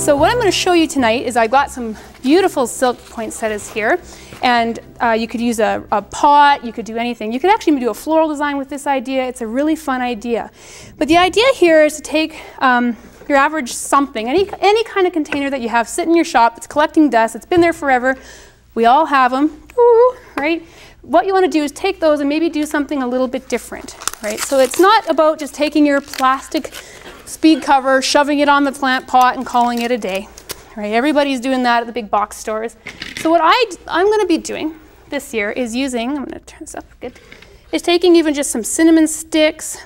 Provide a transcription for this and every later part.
So what I'm going to show you tonight is I've got some beautiful silk poinsettias here, and you could use a pot, you could do anything. You could actually do a floral design with this idea. It's a really fun idea. But the idea here is to take your average something, any kind of container that you have sit in your shop that's collecting dust, it's been there forever. We all have them, right? What you want to do is take those and maybe do something a little bit different, right? So it's not about just taking your plastic speed cover, shoving it on the plant pot and calling it a day, right? Everybody's doing that at the big box stores. So what I'm going to be doing this year is using, I'm going to turn this up good, is taking even just some cinnamon sticks,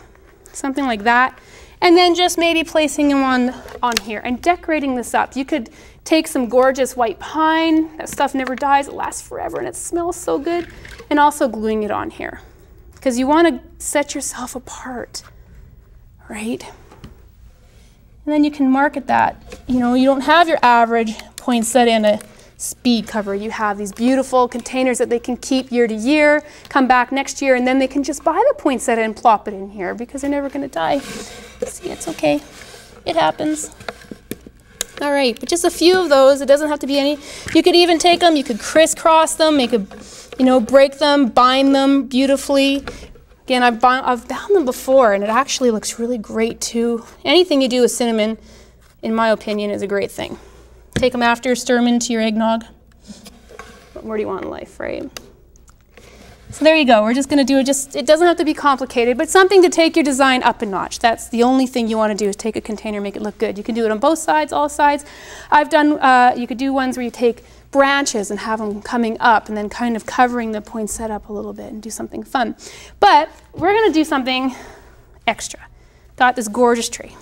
something like that, and then just maybe placing them on here and decorating this up. You could take some gorgeous white pine, that stuff never dies, it lasts forever and it smells so good, and also gluing it on here. Because you want to set yourself apart, right? And then you can market that. You know, you don't have your average poinsettia in a speed cover. You have these beautiful containers that they can keep year to year, come back next year, and then they can just buy the poinsettia and plop it in here because they're never going to die. See, it's okay. It happens. All right, but just a few of those. It doesn't have to be any. You could even take them, you could crisscross them, make a, break them, bind them beautifully. Again, I've bound them before, and it actually looks really great too. Anything you do with cinnamon, in my opinion, is a great thing. Take them after, stir them into your eggnog. What more do you want in life, right? So there you go. We're just going to do it. It doesn't have to be complicated, but something to take your design up a notch. That's the only thing you want to do is take a container, make it look good. You can do it on both sides, all sides. I've done. You could do ones where you take branches and have them coming up and then kind of covering the poinsettia up a little bit and do something fun. But we're going to do something extra. Got this gorgeous tree.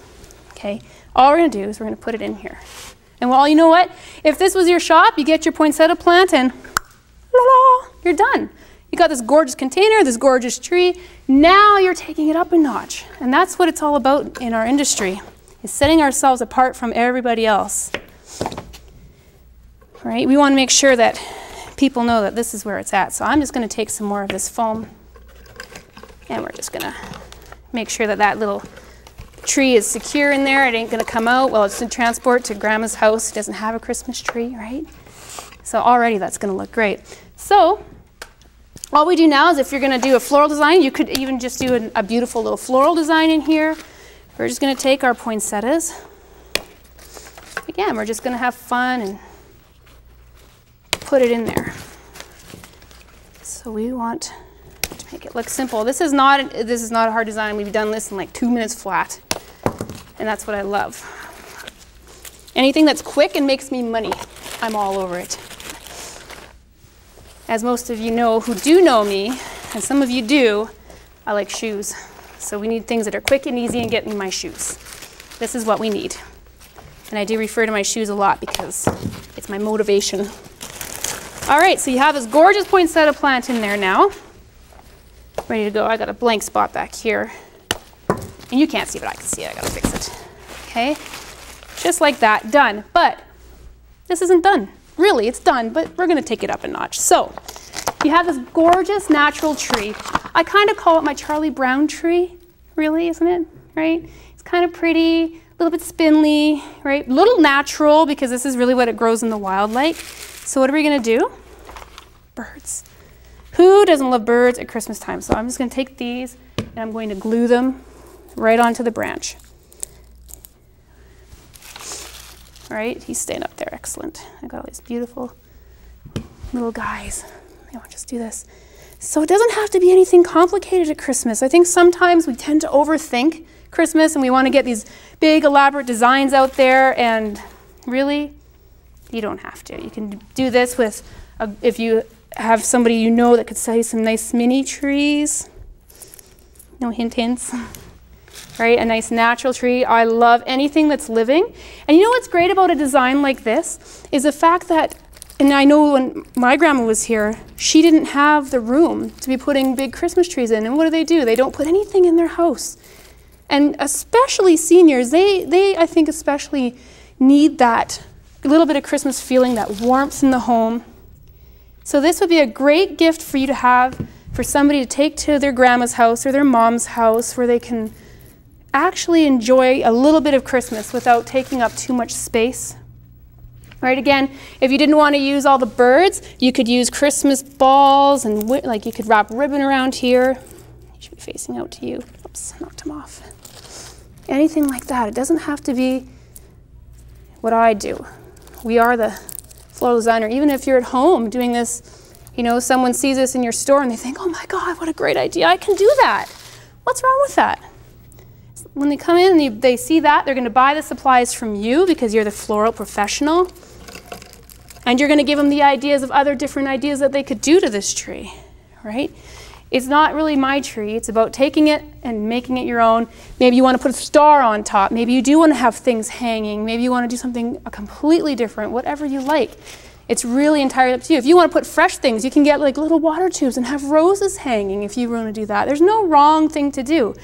Okay. All we're going to do is we're going to put it in here. And well, you know what? If this was your shop, you get your poinsettia plant and la-la, you're done. You got this gorgeous container, this gorgeous tree. Now you're taking it up a notch. And that's what it's all about in our industry, is setting ourselves apart from everybody else. Right? We want to make sure that people know that this is where it's at. So I'm just going to take some more of this foam, and we're just going to make sure that that little tree is secure in there. It ain't going to come out while it's in transport to Grandma's house. It doesn't have a Christmas tree, right? So already that's going to look great. So all we do now is if you're going to do a floral design, you could even just do a beautiful little floral design in here. We're just going to take our poinsettias. Again, we're just going to have fun and put it in there. So we want to make it look simple. This is not a hard design. We've done this in like 2 minutes flat, and that's what I love. Anything that's quick and makes me money, I'm all over it. As most of you know who do know me, and some of you do, I like shoes. So we need things that are quick and easy and get in my shoes. This is what we need. And I do refer to my shoes a lot because it's my motivation. All right, so you have this gorgeous poinsettia plant in there now. Ready to go. I got a blank spot back here. And you can't see, but I can see it. I gotta fix it. Okay, just like that, done. But this isn't done. Really, it's done, but we're gonna take it up a notch. So you have this gorgeous natural tree. I kind of call it my Charlie Brown tree, really, isn't it? Right? It's kind of pretty, a little bit spindly, right? A little natural because this is really what it grows in the wild like. So what are we going to do? Birds. Who doesn't love birds at Christmas time? So I'm just going to take these and I'm going to glue them right onto the branch. All right, he's staying up there. Excellent. I got all these beautiful little guys. I want to just do this. So it doesn't have to be anything complicated at Christmas. I think sometimes we tend to overthink Christmas and we want to get these big elaborate designs out there, and really, you don't have to. You can do this with, if you have somebody you know that could sell you some nice mini trees. No hints. Right? A nice natural tree. I love anything that's living. And you know what's great about a design like this is the fact that, and I know when my grandma was here, she didn't have the room to be putting big Christmas trees in. And what do? They don't put anything in their house. And especially seniors, they I think especially need that a little bit of Christmas feeling, that warmth in the home. So this would be a great gift for you to have for somebody to take to their grandma's house or their mom's house, where they can actually enjoy a little bit of Christmas without taking up too much space Right, again, if you didn't want to use all the birds, you could use Christmas balls and like you could wrap ribbon around here. You should be facing out to you. Oops, knocked him off. Anything like that. It doesn't have to be what I do. We are the floral designer. Even if you're at home doing this, you know, someone sees this in your store and they think, oh my God, what a great idea, I can do that. What's wrong with that? When they come in and they see that, they're going to buy the supplies from you because you're the floral professional. And you're going to give them the ideas of other different ideas that they could do to this tree, right? It's not really my tree. It's about taking it and making it your own. Maybe you want to put a star on top. Maybe you do want to have things hanging. Maybe you want to do something completely different, whatever you like. It's really entirely up to you. If you want to put fresh things, you can get like little water tubes and have roses hanging if you want to do that. There's no wrong thing to do.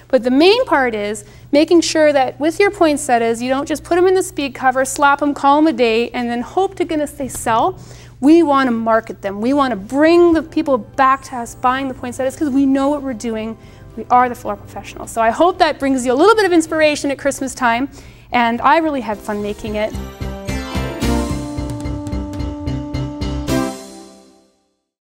But the main part is making sure that with your poinsettias, you don't just put them in the speed cover, slap them, call them a day, and then hope to goodness they sell. We want to market them. We want to bring the people back to us buying the poinsettias because we know what we're doing. We are the floral professionals. So I hope that brings you a little bit of inspiration at Christmas time. And I really had fun making it.